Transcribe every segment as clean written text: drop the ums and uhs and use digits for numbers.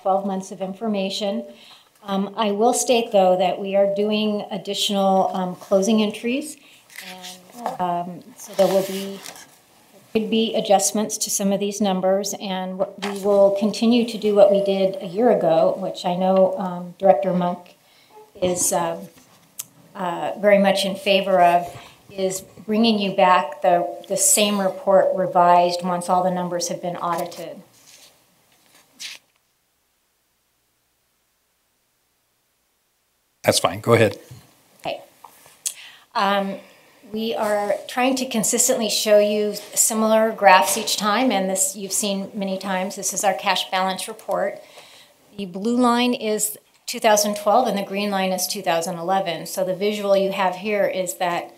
12 months of information. I will state, though, that we are doing additional closing entries, and so there could be adjustments to some of these numbers, and we will continue to do what we did a year ago, which I know Director Monk is very much in favor of, is bringing you back the same report revised once all the numbers have been audited. That's fine. Go ahead. Okay. We are trying to consistently show you similar graphs each time, and this you've seen many times. This is our cash balance report. The blue line is 2012 and the green line is 2011. So the visual you have here is that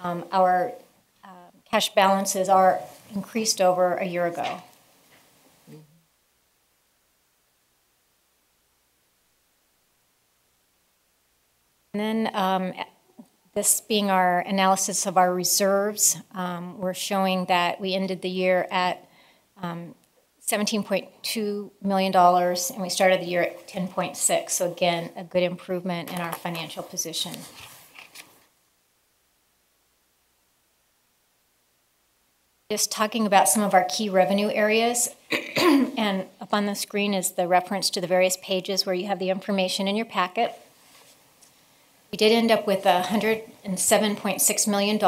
our cash balances are increased over a year ago. And then this being our analysis of our reserves, we're showing that we ended the year at $17.2 million, and we started the year at 10.6. So again, a good improvement in our financial position. Just talking about some of our key revenue areas, and up on the screen is the reference to the various pages where you have the information in your packet. We did end up with $107.6 million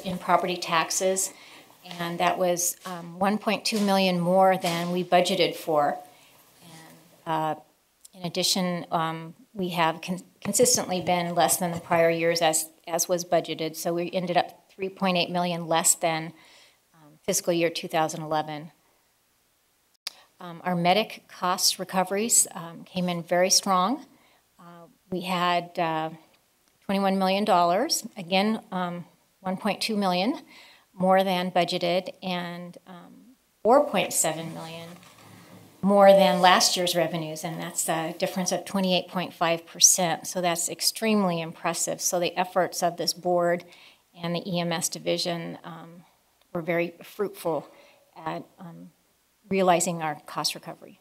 in property taxes, and that was $1.2 million more than we budgeted for. And in addition, we have consistently been less than the prior years as was budgeted, so we ended up $3.8 million less than fiscal year 2011. Our medic cost recoveries came in very strong. We had $21 million, again, $1.2 million more than budgeted, and $4.7 million more than last year's revenues, and that's a difference of 28.5%. So that's extremely impressive. So the efforts of this board and the EMS division were very fruitful at realizing our cost recovery.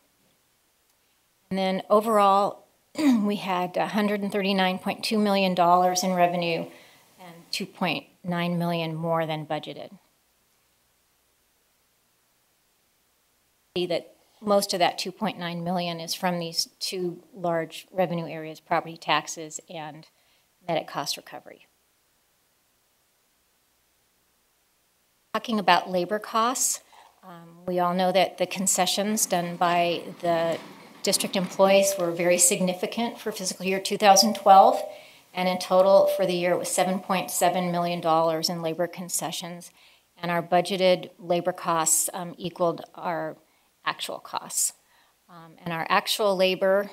And then overall, we had $139.2 million in revenue and $2.9 million more than budgeted. See that most of that $2.9 million is from these two large revenue areas, property taxes and medic cost recovery. Talking about labor costs, we all know that the concessions done by the district employees were very significant for fiscal year 2012, and in total for the year it was $7.7 million in labor concessions, and our budgeted labor costs equaled our actual costs. And our actual labor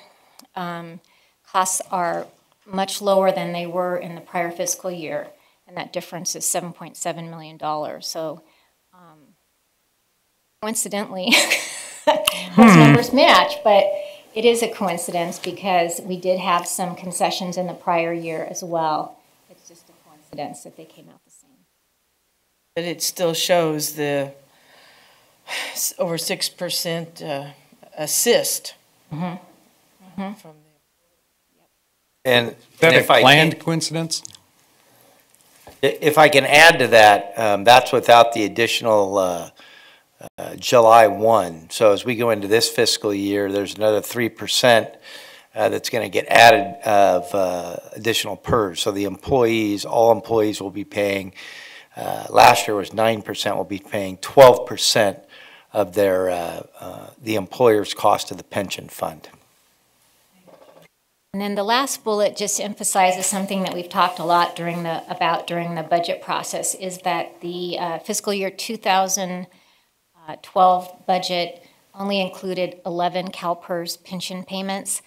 costs are much lower than they were in the prior fiscal year, and that difference is $7.7 million. So coincidentally, those numbers match, but it is a coincidence because we did have some concessions in the prior year as well. It's just a coincidence that they came out the same. But it still shows the over 6% assist. Mm-hmm. Mm-hmm. From the And is that a planned coincidence? If I can add to that, that's without the additional July 1. So as we go into this fiscal year, there's another 3% that's going to get added of additional PERS. So the employees, all employees will be paying, last year was 9%, will be paying 12% of their the employer's cost of the pension fund. And then the last bullet just emphasizes something that we've talked a lot during the budget process, is that the fiscal year 2012 budget only included 11 CalPERS pension payments.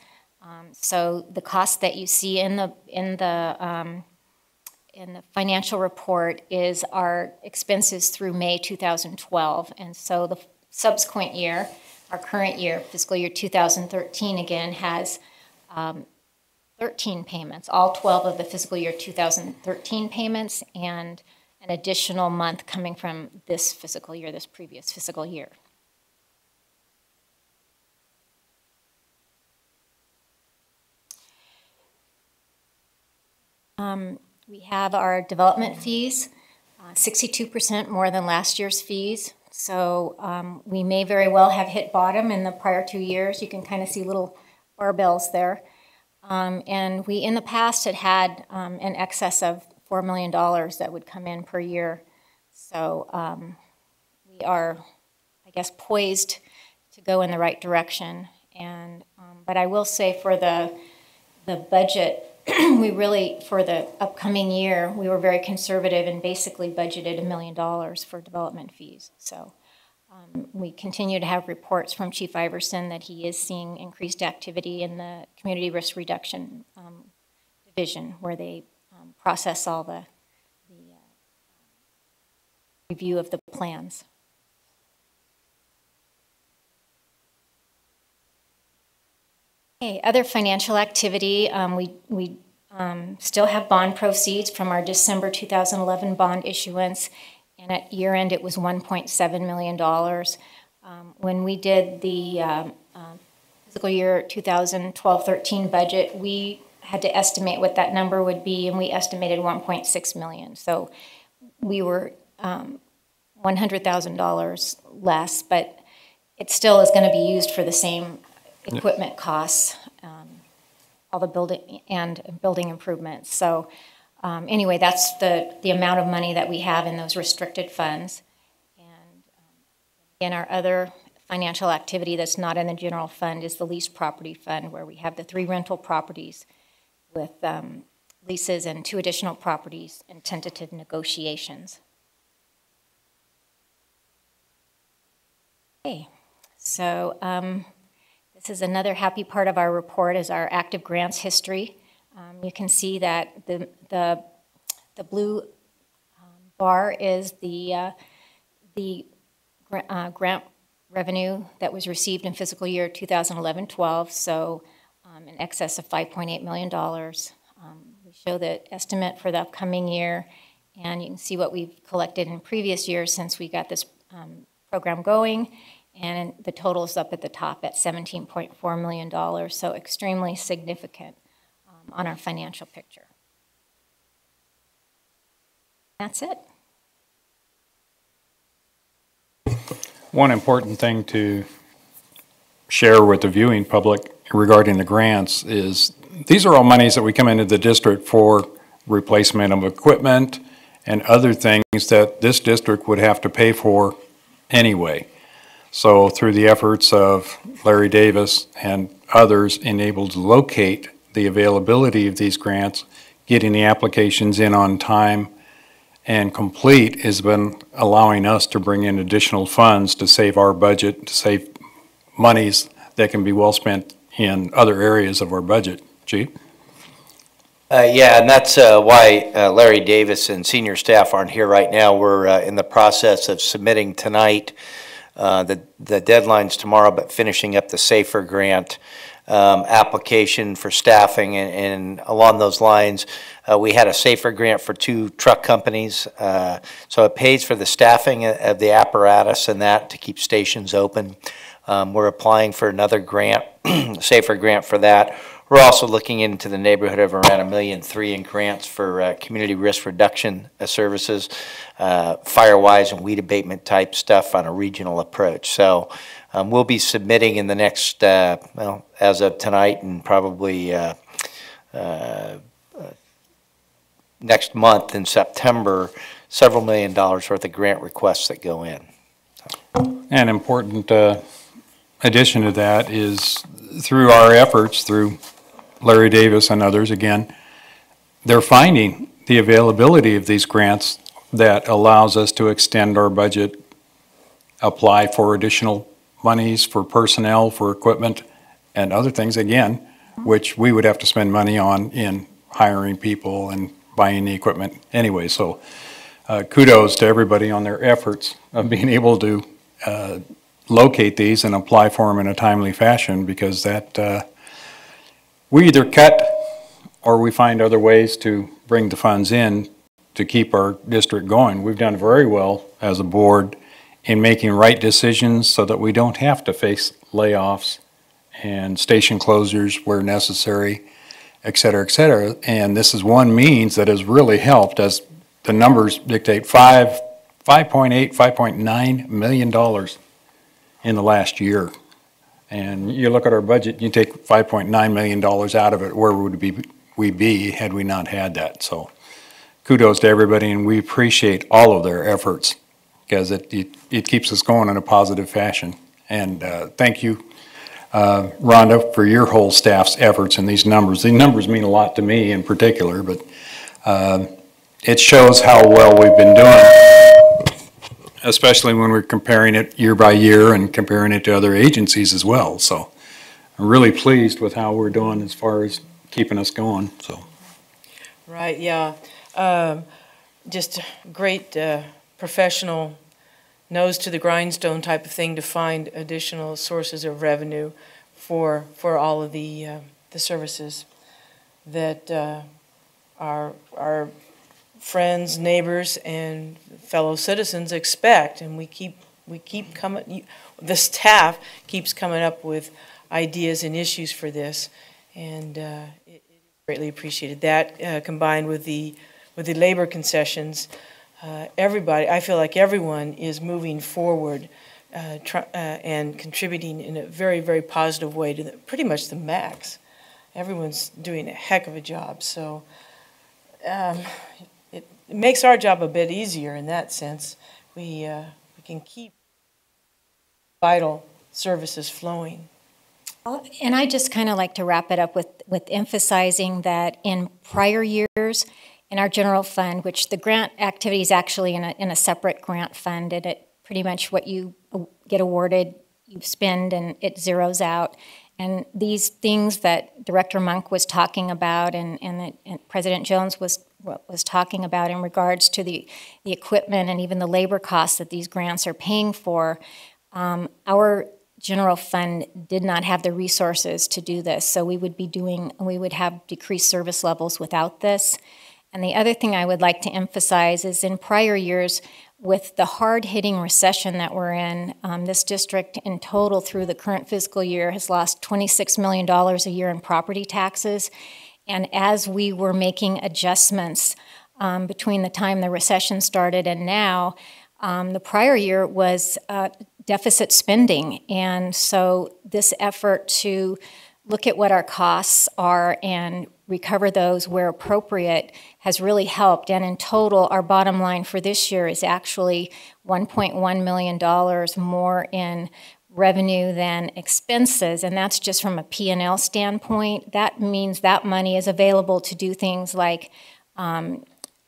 So the cost that you see in the financial report is our expenses through May 2012, and so the subsequent year, our current year, fiscal year 2013, again has 13 payments, all 12 of the fiscal year 2013 payments, and an additional month coming from this fiscal year, this previous fiscal year. We have our development fees, 62% more than last year's fees. So we may very well have hit bottom in the prior 2 years. You can kind of see little barbells there. And we, in the past, had an excess of $4 million that would come in per year. So we are, I guess, poised to go in the right direction. And but I will say for the budget, we really, for the upcoming year, we were very conservative and basically budgeted $1 million for development fees. So we continue to have reports from Chief Iverson that he is seeing increased activity in the Community Risk Reduction Division, where they process all the review of the plans. Okay, other financial activity, we still have bond proceeds from our December 2011 bond issuance, and at year end it was $1.7 million. When we did the fiscal year 2012-13 budget, we had to estimate what that number would be, and we estimated $1.6 million. So we were $100,000 less, but it still is going to be used for the same equipment costs, all the building improvements. So anyway, that's the amount of money that we have in those restricted funds. And again, our other financial activity that's not in the general fund is the leased property fund, where we have the 3 rental properties with leases and 2 additional properties in tentative negotiations. Okay, so this is another happy part of our report, is our active grants history. You can see that the blue bar is the grant revenue that was received in fiscal year 2011-12, so in excess of $5.8 million. We show the estimate for the upcoming year, and you can see what we've collected in previous years since we got this program going. And the total is up at the top at $17.4 million, so extremely significant on our financial picture. That's it. One important thing to share with the viewing public regarding the grants is these are all monies that we come into the district for replacement of equipment and other things that this district would have to pay for anyway. So through the efforts of Larry Davis and others enabled to locate the availability of these grants, getting the applications in on time and complete has been allowing us to bring in additional funds to save our budget, to save monies that can be well spent in other areas of our budget. Chief? Yeah, and that's why Larry Davis and senior staff aren't here right now. We're in the process of submitting tonight. The deadline's tomorrow, but finishing up the SAFER grant application for staffing, and along those lines, we had a SAFER grant for 2 truck companies. So it pays for the staffing of the apparatus and that to keep stations open. We're applying for another grant, SAFER grant for that. We're also looking into the neighborhood of around $1.3 million in grants for community risk reduction services, fire-wise and weed abatement type stuff on a regional approach. So we'll be submitting in the next, well, as of tonight and probably next month in September, several $1 million worth of grant requests that go in. An important addition to that is through our efforts, through Larry Davis and others, again, they're finding the availability of these grants that allows us to extend our budget, apply for additional monies for personnel, for equipment, and other things, again, which we would have to spend money on in hiring people and buying the equipment anyway. So kudos to everybody on their efforts of being able to locate these and apply for them in a timely fashion, because that we either cut or we find other ways to bring the funds in to keep our district going. We've done very well as a board in making right decisions so that we don't have to face layoffs and station closures where necessary. et cetera, et cetera. And this is one means that has really helped, as the numbers dictate, $5.9 million in the last year. And you look at our budget, you take $5.9 million out of it, where would we be had we not had that? So kudos to everybody, and we appreciate all of their efforts, because it keeps us going in a positive fashion. And thank you, Rhonda, for your whole staff's efforts in these numbers. These numbers mean a lot to me in particular, but it shows how well we've been doing, especially when we're comparing it year by year and comparing it to other agencies as well. So I'm really pleased with how we're doing as far as keeping us going. So. Right, yeah. Just great professional, nose to the grindstone type of thing to find additional sources of revenue for all of the services that our friends, neighbors, and fellow citizens expect. And we keep coming. The staff keeps coming up with ideas and issues for this, and it is greatly appreciated. That combined with the labor concessions. I feel like everyone is moving forward and contributing in a very, very positive way to pretty much the max. Everyone's doing a heck of a job. So it makes our job a bit easier in that sense. We can keep vital services flowing. And I just kind of like to wrap it up with emphasizing that in prior years, in our general fund, which the grant activity is actually in a separate grant fund, and it pretty much what you get awarded, you spend, and it zeroes out. And these things that Director Monk was talking about and President Jones was talking about in regards to the equipment and even the labor costs that these grants are paying for, our general fund did not have the resources to do this. So we would have decreased service levels without this. And the other thing I would like to emphasize is in prior years, with the hard-hitting recession that we're in, this district in total through the current fiscal year has lost $26 million a year in property taxes. And as we were making adjustments between the time the recession started and now, the prior year was deficit spending. And so this effort to look at what our costs are and recover those where appropriate has really helped. And in total, our bottom line for this year is actually $1.1 million more in revenue than expenses, and that's just from a P&L standpoint. That means that money is available to do things like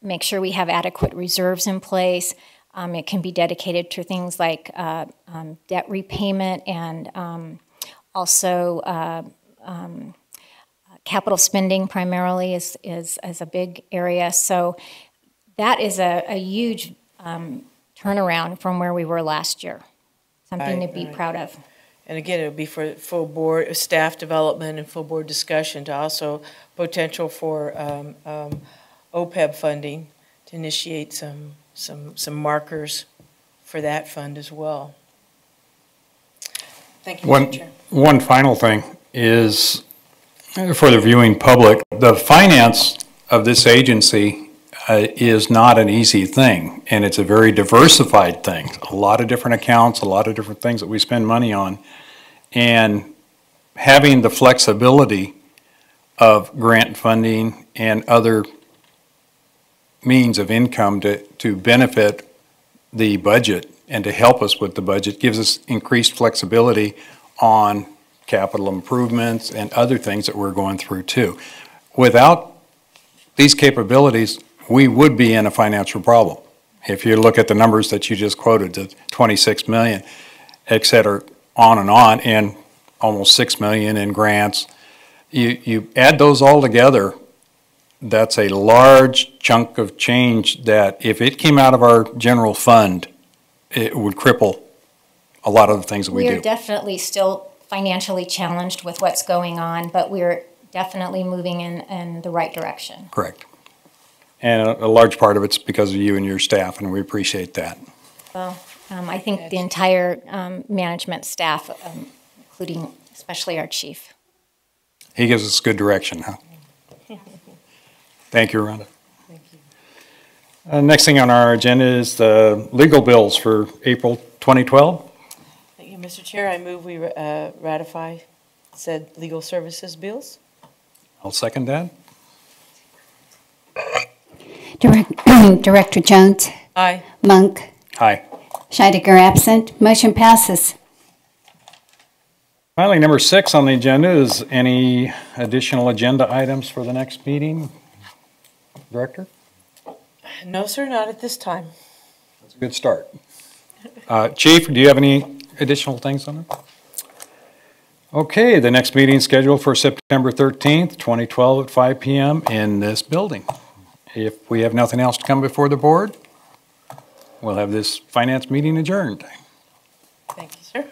make sure we have adequate reserves in place. It can be dedicated to things like debt repayment and also capital spending primarily is a big area. So that is a huge turnaround from where we were last year. Something to be proud of. And again, it would be for full board staff development and full board discussion, to also potential for OPEB funding to initiate some markers for that fund as well. Thank you, Mr. Chair. One final thing is, for the viewing public, the finance of this agency is not an easy thing, and it's a very diversified thing. A lot of different accounts, a lot of different things that we spend money on, and having the flexibility of grant funding and other means of income to benefit the budget and to help us with the budget gives us increased flexibility on capital improvements and other things that we're going through too. Without these capabilities, we would be in a financial problem. If you look at the numbers that you just quoted, the 26 million, et cetera, on, and almost 6 million in grants, you add those all together, that's a large chunk of change that if it came out of our general fund, it would cripple a lot of the things that we do. We are definitely still financially challenged with what's going on, but we're definitely moving in the right direction. Correct. And a large part of it's because of you and your staff, and we appreciate that. Well, I think the entire management staff, including especially our chief. He gives us good direction, huh? Thank you, Rhonda. Thank you. Next thing on our agenda is the legal bills for April 2012. Thank you, Mr. Chair. I move we ratify said legal services bills. I'll second that. Director Jones, Aye. Monk, Aye. Scheidegger absent, motion passes. Finally, number 6 on the agenda is any additional agenda items for the next meeting? Director? No, sir, not at this time. That's a good start. Chief, do you have any additional things on it? Okay, the next meeting is scheduled for September 13th, 2012 at 5 p.m. in this building. If we have nothing else to come before the board, we'll have this finance meeting adjourned. Thank you, sir.